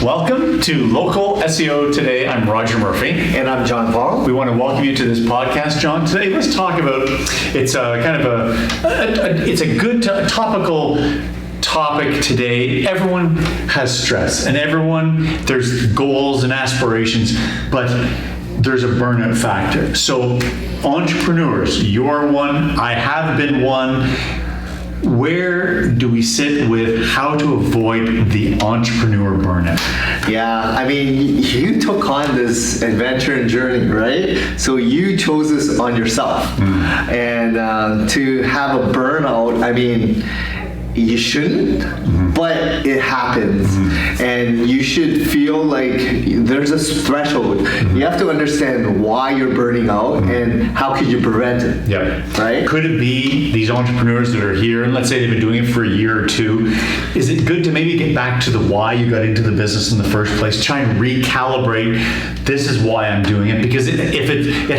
Welcome to Local SEO Today. I'm Roger Murphy. And I'm John Paul. We want to welcome you to this podcast, John. Today, let's talk about, it's a good topical topic today. Everyone has stress and there's goals and aspirations, but there's a burnout factor. So entrepreneurs, you're one, I have been one. Where do we sit with how to avoid the entrepreneur burnout? Yeah, I mean, you took on this adventure and journey, right? So you chose this on yourself. And to have a burnout, I mean, you shouldn't, but it happens. And you should feel like there's a threshold. You have to understand why you're burning out and how could you prevent it. Yeah. Right? Could it be these entrepreneurs that are here, and let's say they've been doing it for a year or two, is it good to maybe get back to the why you got into the business in the first place, try and recalibrate, this is why I'm doing it? Because it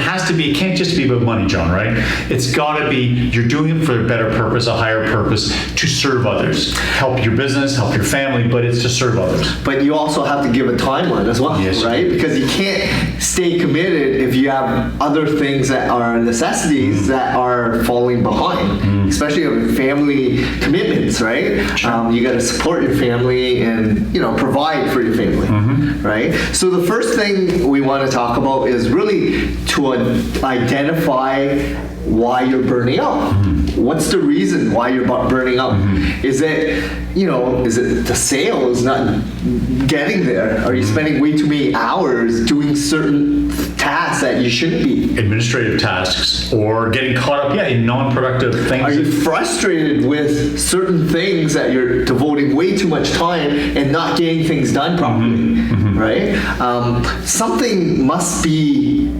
has to be, it can't just be about money, John, right? It's got to be, you're doing it for a better purpose, a higher purpose, to serve others, help your business, help your family, but it's to serve others. But you also have to give a timeline as well, yes, right? Because you can't stay committed if you have other things that are necessities that are falling behind, especially with family commitments, right? Sure. You got to support your family and provide for your family, right? So the first thing we want to talk about is really to identify why you're burning out. What's the reason why you're burning out? Is it the sales not getting there? Are you spending way too many hours doing certain tasks that you shouldn't be? Administrative tasks, or getting caught up, in non-productive things. Are you frustrated with certain things that you're devoting way too much time and not getting things done properly, right? Something must be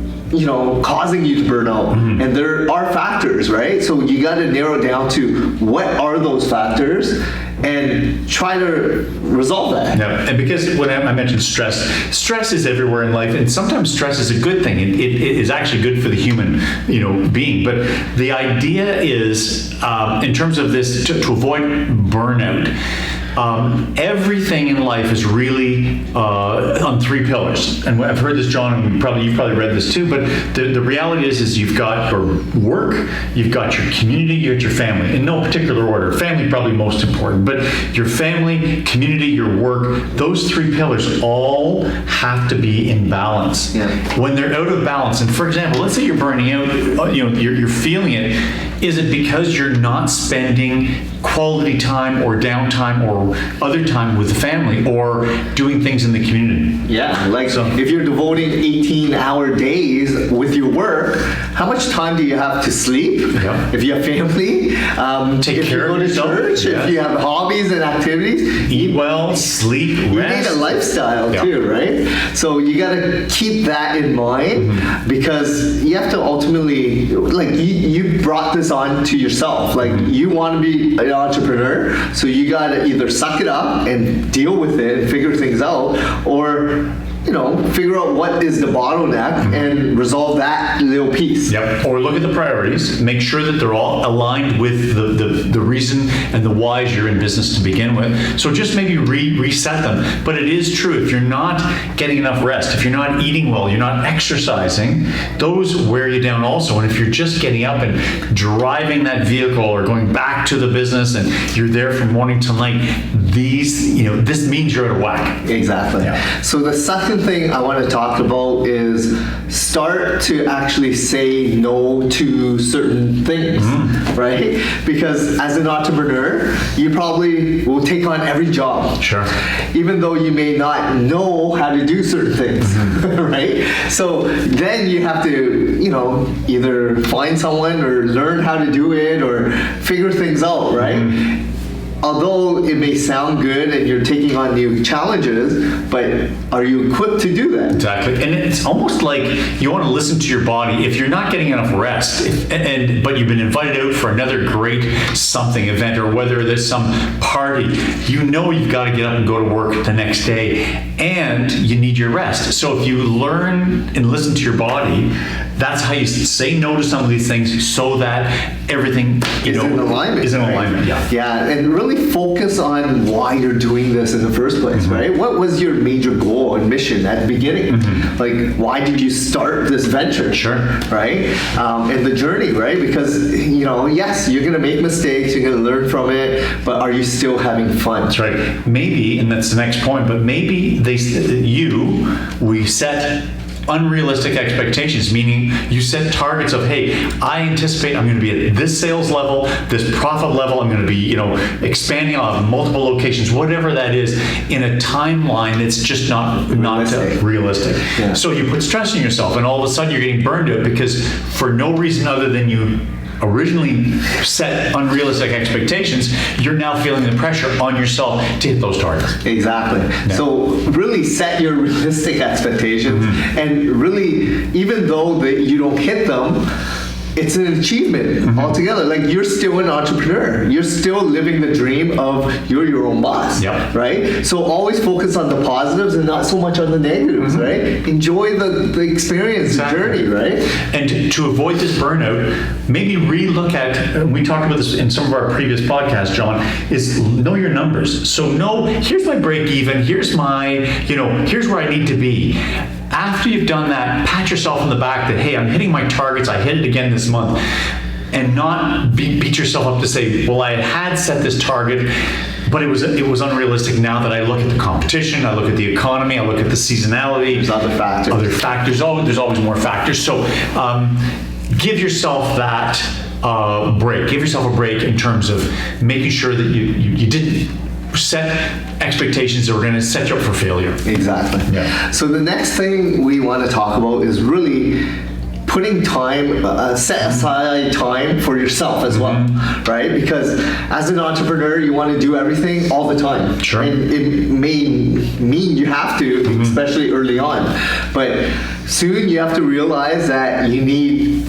causing you to burn out. And there are factors, right? So you got to narrow down to what are those factors and try to resolve that. Yeah, and because when I mentioned stress is everywhere in life, and sometimes stress is a good thing. It is actually good for the human, being. But the idea is, in terms of this, to avoid burnout, everything in life is really on three pillars. And I've heard this, John, and you've probably read this too, but the reality is you've got your work, you've got your community, you've got your family, in no particular order. Family probably most important, but your family, community, your work, those three pillars all have to be in balance. Yeah. When they're out of balance, and for example, let's say you're burning out, you're feeling it, is it because you're not spending quality time or downtime or other time with the family or doing things in the community? Yeah, if you're devoting 18-hour days with your work, how much time do you have to sleep? Yeah. If you have family, take if care you go of to yourself, church, if you have hobbies and activities, eat well, sleep, rest. You need a lifestyle too, right? So you got to keep that in mind because you have to ultimately, you brought this on to yourself. You want to be an entrepreneur, so you got to either suck it up and deal with it and figure things out, or figure out what is the bottleneck and resolve that little piece. Yep. Or look at the priorities, make sure that they're all aligned with the reason and the whys you're in business to begin with. So just maybe reset them. But it is true, if you're not getting enough rest, if you're not eating well, you're not exercising, those wear you down also. And if you're just getting up and driving that vehicle or going back to the business and you're there from morning till night, this means you're out of whack. Exactly. Yeah. So the second thing I want to talk about is start to actually say no to certain things, right? Because as an entrepreneur, you probably will take on every job. Sure. Even though you may not know how to do certain things, right? So then you have to, either find someone or learn how to do it or figure things out, right? Although it may sound good and you're taking on new challenges, but are you equipped to do that? Exactly. And it's almost like you want to listen to your body. If you're not getting enough rest, but you've been invited out for another great something event, or whether there's some party, you've got to get up and go to work the next day, and you need your rest. So if you learn and listen to your body, That's how you say no to some of these things so that everything is in alignment. Is in right? alignment, yeah. Yeah, and really focus on why you're doing this in the first place, right? What was your major goal and mission at the beginning? Like, why did you start this venture? Sure. Right? And the journey, right? Because, yes, you're going to make mistakes, you're going to learn from it, but are you still having fun? That's right. Maybe, and that's the next point, but maybe we set unrealistic expectations, meaning you set targets of, hey, I anticipate I'm going to be at this sales level, this profit level, I'm going to be, expanding on multiple locations, whatever that is, in a timeline that's just not realistic. Yeah. So you put stress on yourself, and all of a sudden you're getting burned out because for no reason other than you originally set unrealistic expectations, you're now feeling the pressure on yourself to hit those targets. Exactly. Yeah. So really set your realistic expectations, and really, even though you don't hit them, it's an achievement altogether. Like, you're still an entrepreneur. You're still living the dream of you're your own boss, right? So always focus on the positives and not so much on the negatives, right? Enjoy the experience, the journey, right? And to avoid this burnout, maybe relook at, and we talked about this in some of our previous podcasts, John, is know your numbers. So here's my break even, here's here's where I need to be. After you've done that, pat yourself on the back that, hey, I'm hitting my targets, I hit it again this month, and not beat yourself up to say, well, I had set this target, but it was unrealistic. Now that I look at the competition, I look at the economy, I look at the seasonality. There's other factors. There's always more factors. So give yourself that break. Give yourself a break in terms of making sure that you didn't set expectations that were going to set you up for failure. Exactly. Yeah. So the next thing we want to talk about is really putting time, set aside time for yourself as well, right? Because as an entrepreneur, you want to do everything all the time. Sure. And it may mean you have to, especially early on. But soon you have to realize that you need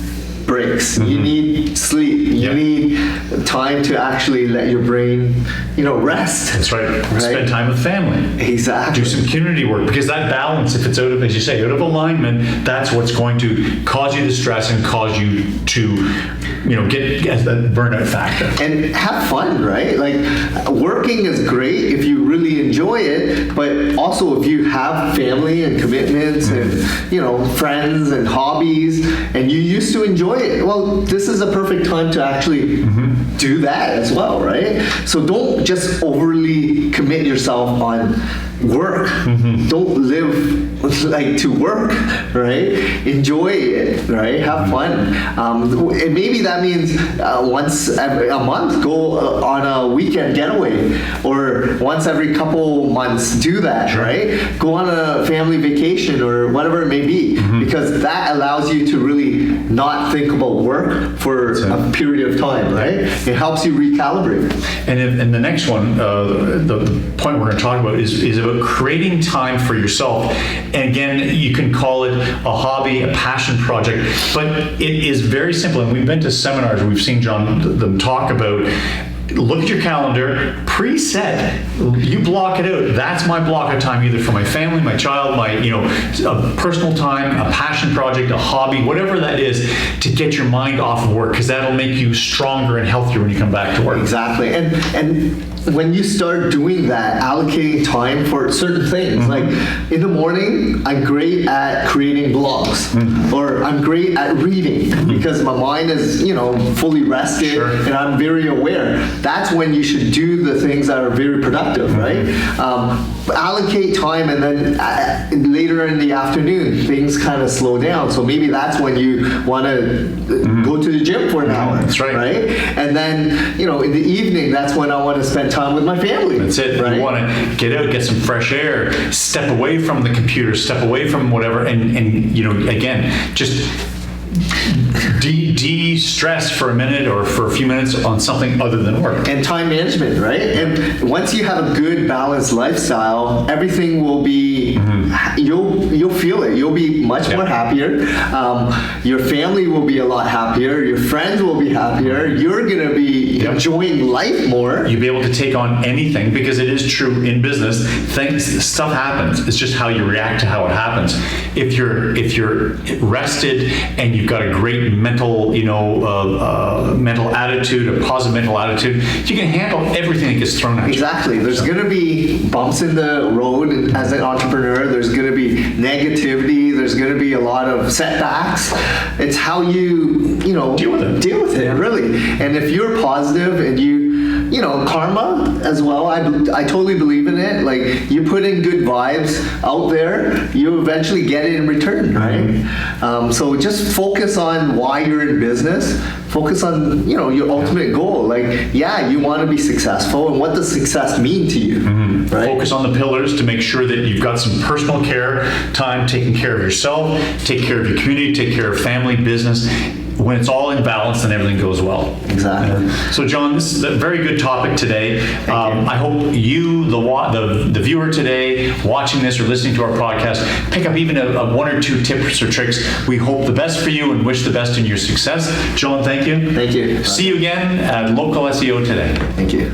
breaks. You need sleep. You need time to actually let your brain, rest. That's right. Spend time with family. Exactly. Do some community work, because that balance, if it's out of, as you say, out of alignment, that's what's going to cause you to stress and cause you to, get that burnout factor. And have fun, right? Like, working is great if you really enjoy it, but also if you have family and commitments and, friends and hobbies, and you used to enjoy it, well, this is a perfect time to actually do that as well, right? So don't just overly commit yourself on work. Don't live to work, right? Enjoy it, right? Have fun. And maybe that means once a month, go on a weekend getaway, or once every couple months, do that, right? Go on a family vacation or whatever it may be, because that allows you to really not think about work for a period of time, right? It helps you recalibrate. And the next one, the point we're going to talk about is about creating time for yourself. And again, you can call it a hobby, a passion project, but it is very simple. And we've been to seminars, we've seen John them talk about, look at your calendar, preset, you block it out. That's my block of time, either for my family, my child, my a personal time, a passion project, a hobby, whatever that is, to get your mind off of work, because that'll make you stronger and healthier when you come back to work. Exactly. And when you start doing that, allocating time for certain things, like in the morning, I'm great at creating blogs, or I'm great at reading because my mind is, fully rested and I'm very aware. That's when you should do the things that are very productive, right? Allocate time, and then later in the afternoon, things kind of slow down. So maybe that's when you want to go to the gym for an hour. That's right. And then, in the evening, that's when I want to spend time with my family. That's it. Right? You want to get out, get some fresh air, step away from the computer, step away from whatever, and again, just de-stress for a minute or for a few minutes on something other than work. And time management, right? And once you have a good balanced lifestyle, everything will be, you'll feel it. You'll be much more happier. Your family will be a lot happier. Your friends will be happier. You're going to be enjoying life more. You'll be able to take on anything, because it is true in business. Stuff happens. It's just how you react to how it happens. If you're rested and you've got a great mental attitude, a positive mental attitude, you can handle everything that gets thrown at you. Exactly. There's going to be bumps in the road as an entrepreneur. There's going to be negativity. There's going to be a lot of setbacks. It's how you deal with it, really. And if you're positive and karma as well, I totally believe in it. Like, you put in good vibes out there, you eventually get it in return, right? So just focus on why you're in business. Focus on, your ultimate goal. Like, you want to be successful, and what does success mean to you, right? Focus on the pillars to make sure that you've got some personal care time, taking care of yourself, take care of your community, take care of family, business. When it's all in balance, then everything goes well. Exactly. So, John, this is a very good topic today. I hope you, the viewer today, watching this or listening to our podcast, pick up even a one or two tips or tricks. We hope the best for you and wish the best in your success. John, thank you. Thank you. See you again at Local SEO Today. Thank you.